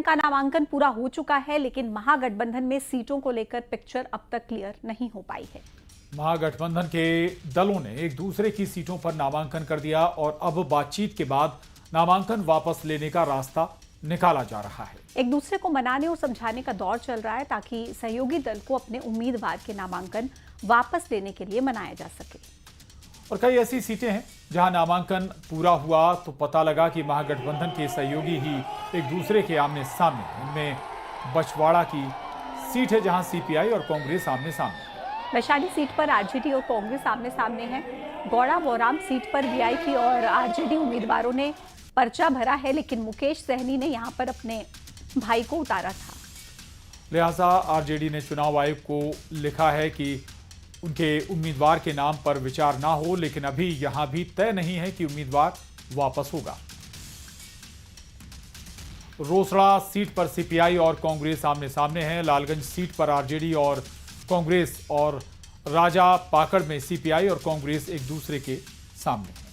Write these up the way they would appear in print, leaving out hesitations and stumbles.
का नामांकन पूरा हो चुका है, लेकिन महागठबंधन में सीटों को लेकर पिक्चर अब तक क्लियर नहीं हो पाई है। महागठबंधन के दलों ने एक दूसरे की सीटों पर नामांकन कर दिया और अब बातचीत के बाद नामांकन वापस लेने का रास्ता निकाला जा रहा है। एक दूसरे को मनाने और समझाने का दौर चल रहा है ताकि सहयोगी दल को अपने उम्मीदवार के नामांकन वापस लेने के लिए मनाया जा सके। और कई ऐसी सीटें हैं जहां नामांकन पूरा हुआ तो पता लगा कि महागठबंधन के सहयोगी ही एक दूसरे के आमने सामने हैं। इनमें बछवाड़ा की सीट है जहां सीपीआई और कांग्रेस आमने सामने है। वैशाली सीट पर आरजेडी और कांग्रेस आमने सामने हैं। गौड़ा बोराम सीट पर वीआईपी और आरजेडी उम्मीदवारों ने पर्चा भरा है, लेकिन मुकेश सहनी ने यहां पर अपने भाई को उतारा था। लिहाजा आरजेडी ने चुनाव आयोग को लिखा है कि उनके उम्मीदवार के नाम पर विचार ना हो, लेकिन अभी यहां भी तय नहीं है कि उम्मीदवार वापस होगा। रोसड़ा सीट पर सीपीआई और कांग्रेस आमने सामने हैं। लालगंज सीट पर आरजेडी और कांग्रेस और राजा पाकड़ में सीपीआई और कांग्रेस एक दूसरे के सामने हैं।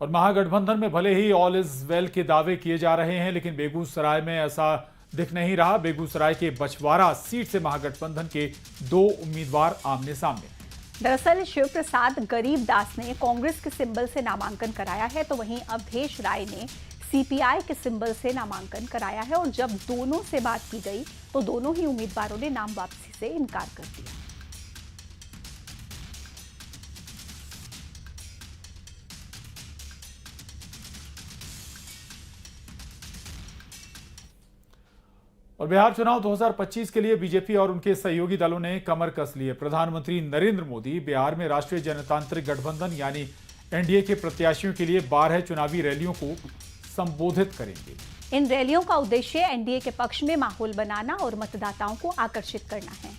और महागठबंधन में भले ही ऑल इज वेल के दावे किए जा रहे हैं, लेकिन बेगूसराय में ऐसा दिख नहीं रहा। बेगूसराय के बछवाड़ा सीट से महागठबंधन के 2 उम्मीदवार आमने सामने। दरअसल शिव प्रसाद गरीब दास ने कांग्रेस के सिंबल से नामांकन कराया है, तो वहीं अवधेश राय ने सीपीआई के सिंबल से नामांकन कराया है। और जब दोनों से बात की गई तो दोनों ही उम्मीदवारों ने नाम वापसी से इनकार कर दिया। और बिहार चुनाव 2025 के लिए बीजेपी और उनके सहयोगी दलों ने कमर कस ली है। प्रधानमंत्री नरेंद्र मोदी बिहार में राष्ट्रीय जनतांत्रिक गठबंधन यानी एनडीए के प्रत्याशियों के लिए 12 चुनावी रैलियों को संबोधित करेंगे। इन रैलियों का उद्देश्य एनडीए के पक्ष में माहौल बनाना और मतदाताओं को आकर्षित करना है।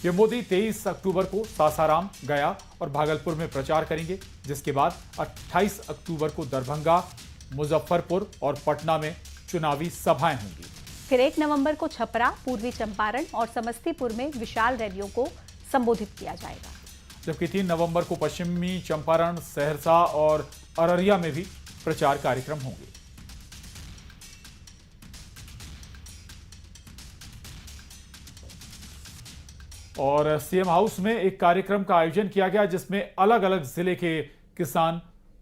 ये मोदी 23 अक्टूबर को सासाराम, गया और भागलपुर में प्रचार करेंगे, जिसके बाद 28 अक्टूबर को दरभंगा, मुजफ्फरपुर और पटना में चुनावी सभाएं होंगी। फिर 1 नवंबर को छपरा, पूर्वी चंपारण और समस्तीपुर में विशाल रैलियों को संबोधित किया जाएगा। जबकि 3 नवंबर को पश्चिमी चंपारण, सहरसा और अररिया में भी प्रचार कार्यक्रम होंगे। और सीएम हाउस में एक कार्यक्रम का आयोजन किया गया जिसमें अलग अलग जिले के किसान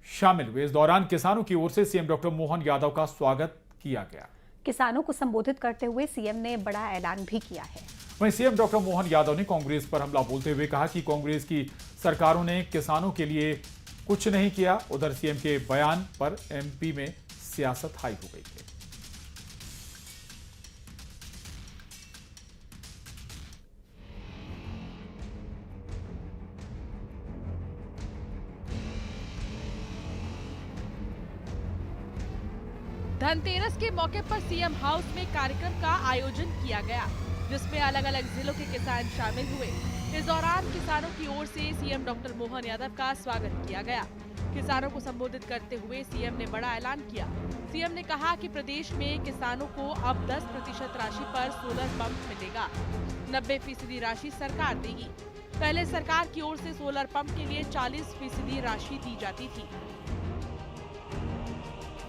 शामिल हुए। इस दौरान किसानों की ओर से सीएम डॉक्टर मोहन यादव का स्वागत किया गया। किसानों को संबोधित करते हुए सीएम ने बड़ा ऐलान भी किया है। वहीं सीएम डॉक्टर मोहन यादव ने कांग्रेस पर हमला बोलते हुए कहा कि कांग्रेस की सरकारों ने किसानों के लिए कुछ नहीं किया। उधर सीएम के बयान पर एमपी में सियासत हाई हो गई है। धनतेरस के मौके पर सीएम हाउस में कार्यक्रम का आयोजन किया गया, जिसमें अलग अलग जिलों के किसान शामिल हुए। इस दौरान किसानों की ओर से सीएम डॉक्टर मोहन यादव का स्वागत किया गया। किसानों को संबोधित करते हुए सीएम ने बड़ा ऐलान किया। सीएम ने कहा कि प्रदेश में किसानों को अब 10% राशि पर सोलर पंप मिलेगा। 90% राशि सरकार देगी। पहले सरकार की ओर से सोलर पंप के लिए 40% राशि दी जाती थी।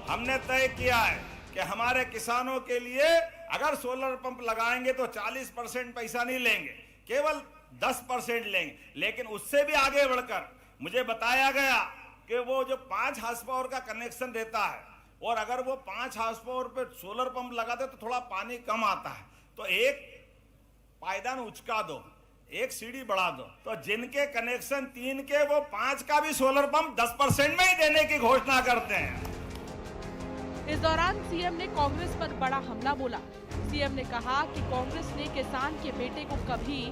हमने तय किया है कि हमारे किसानों के लिए अगर सोलर पंप लगाएंगे तो 40% पैसा नहीं लेंगे, केवल 10% लेंगे। लेकिन उससे भी आगे बढ़कर मुझे बताया गया कि वो जो 5 हार्स पावर का कनेक्शन देता है और अगर वो 5 हार्स पावर पे सोलर पंप लगाते तो थोड़ा पानी कम आता है, तो एक पायदान उचका दो, एक सीढ़ी बढ़ा दो। तो जिनके कनेक्शन 3 के, वो 5 का भी सोलर पंप 10% में ही देने की घोषणा करते हैं। इस दौरान सीएम ने कांग्रेस पर बड़ा हमला बोला। सीएम ने कहा कि कांग्रेस ने किसान के बेटे को कभी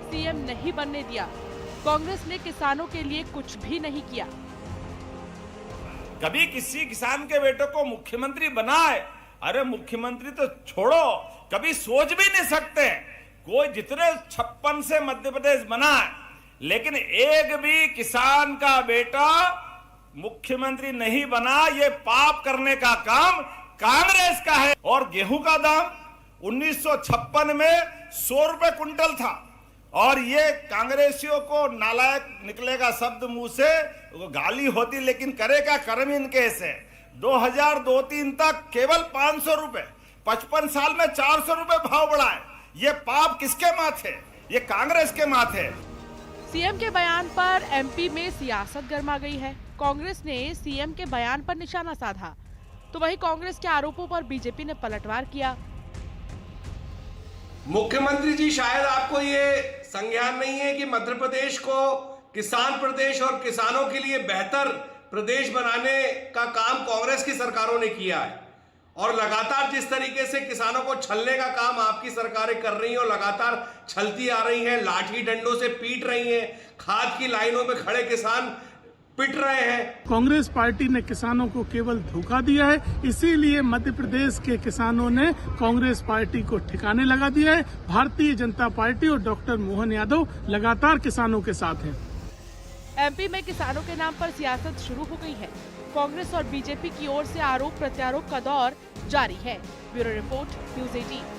सीएम नहीं बनने दिया। कांग्रेस ने किसानों के लिए कुछ भी नहीं किया। कभी किसी किसान के बेटे को मुख्यमंत्री बनाए, अरे मुख्यमंत्री तो छोड़ो, कभी सोच भी नहीं सकते। कोई जितने 56 से मध्य प्रदेश बना है, लेकिन एक भी किसान का बेटा मुख्यमंत्री नहीं बना। ये पाप करने का काम कांग्रेस का है। और गेहूं का दाम 1956 में 100 रुपए कुंटल था, और ये कांग्रेसियों को नालायक निकलेगा शब्द मुंह से, वो गाली होती, लेकिन करेगा कर्म इनके से। 2002-03 तक केवल 500 रुपए, 55 साल में 400 रुपए भाव बढ़ा है। ये पाप किसके माथे? ये कांग्रेस के माथे। सीएम के बयान पर एमपी में सियासत गर्मा गई है। कांग्रेस ने सीएम के बयान पर निशाना साधा, तो वहीं कांग्रेस के आरोपों पर बीजेपी ने पलटवार किया। मुख्यमंत्री जी, शायद आपको ये संज्ञान नहीं है कि मध्य प्रदेश को किसान प्रदेश और किसानों के लिए बेहतर प्रदेश बनाने का काम कांग्रेस की सरकारों ने किया है, और लगातार जिस तरीके से किसानों को छलने का काम आपकी सरकारें कर रही हैं और लगातार छलती आ रही हैं, लाठी डंडों से पीट रही हैं, खाद की लाइनों में खड़े किसान पिट रहे हैं। कांग्रेस पार्टी ने किसानों को केवल धोखा दिया है, इसीलिए मध्य प्रदेश के किसानों ने कांग्रेस पार्टी को ठिकाने लगा दिया है। भारतीय जनता पार्टी और डॉक्टर मोहन यादव लगातार किसानों के साथ हैं। एमपी में किसानों के नाम पर सियासत शुरू हो गई है। कांग्रेस और बीजेपी की ओर से आरोप प्रत्यारोप का दौर जारी है। Bureau report, news 18।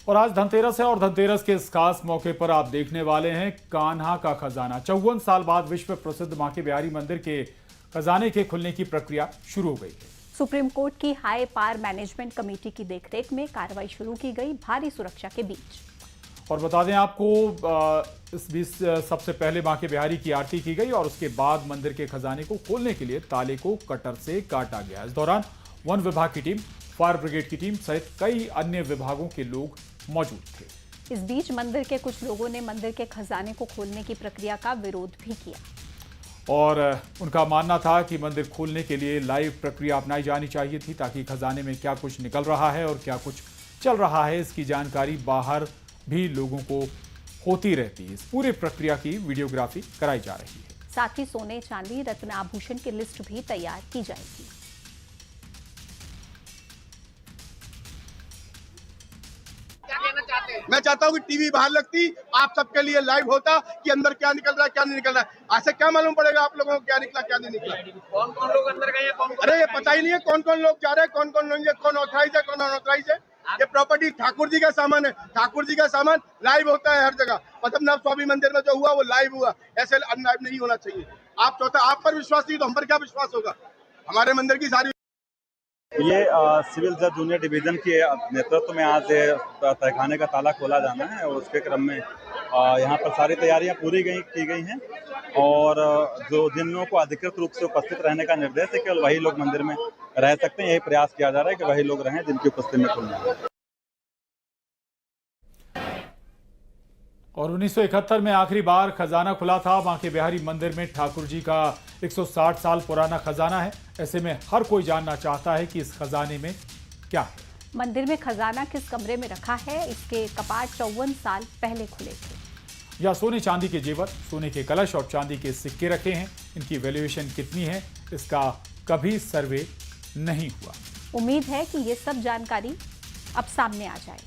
और आज धनतेरस है और धनतेरस के इस खास मौके पर आप देखने वाले हैं कान्हा का खजाना। 54 साल बाद विश्व प्रसिद्ध मां के बिहारी मंदिर के खजाने के खुलने की प्रक्रिया शुरू हो गई है। सुप्रीम कोर्ट की हाई पावर मैनेजमेंट कमेटी की देखरेख में कार्रवाई शुरू की गई, भारी सुरक्षा के बीच। और बता दें आपको, इस बीच सबसे पहले मां के बिहारी की आरती की गई और उसके बाद मंदिर के खजाने को खोलने के लिए ताले को कटर से काटा गया। इस दौरान वन विभाग की टीम, फायर ब्रिगेड की टीम सहित कई अन्य विभागों के लोग मौजूद थे। इस बीच मंदिर के कुछ लोगों ने मंदिर के खजाने को खोलने की प्रक्रिया का विरोध भी किया और उनका मानना था कि मंदिर खोलने के लिए लाइव प्रक्रिया अपनाई जानी चाहिए थी, ताकि खजाने में क्या कुछ निकल रहा है और क्या कुछ चल रहा है इसकी जानकारी बाहर भी लोगों को होती रहती है। इस पूरी प्रक्रिया की वीडियोग्राफी कराई जा रही है। साथ ही सोने, चांदी, रत्न आभूषण की लिस्ट भी तैयार की जाएगी। मैं चाहता हूँ कि टीवी बाहर लगती, आप सबके लिए लाइव होता कि अंदर क्या निकल रहा है क्या नहीं निकल रहा है। ऐसे क्या मालूम पड़ेगा आप लोगों को क्या निकला क्या नहीं निकला? कौन कौन लोग अंदर गए, अरे ये पता ही नहीं है कौन कौन लोग जा रहे हैं, कौन कौन लोग, कौन ऑथराइज है कौन अनऑथराइज है। ये प्रॉपर्टी ठाकुर जी का सामान है, ठाकुर जी का सामान लाइव होता है हर जगह। पद्मनाभ स्वामी मंदिर में जो हुआ वो लाइव हुआ, ऐसे अनलाइव नहीं होना चाहिए। आप चौथा आप पर विश्वास नहीं तो हम पर क्या विश्वास होगा? हमारे मंदिर की सारी ये सिविल जज जूनियर डिवीजन के नेतृत्व में आज तहखाने का ताला खोला जाना है और उसके क्रम में यहाँ पर सारी तैयारियां पूरी की गई हैं और जिन लोगों को अधिकृत रूप से उपस्थित रहने का निर्देश है केवल वही लोग मंदिर में रह सकते हैं। यही प्रयास किया जा रहा है कि वही लोग रहें जिनकी उपस्थिति में खुलना है। और 1971 में आखिरी बार खजाना खुला था। मां के बिहारी मंदिर में ठाकुर जी का 160 साल पुराना खजाना है। ऐसे में हर कोई जानना चाहता है कि इस खजाने में क्या है। मंदिर में खजाना किस कमरे में रखा है, इसके कपाट 54 साल पहले खुले थे। या सोने चांदी के जेवर, सोने के कलश और चांदी के सिक्के रखे हैं। इनकी वैल्यूएशन कितनी है, इसका कभी सर्वे नहीं हुआ। उम्मीद है कि ये सब जानकारी अब सामने आ जाए।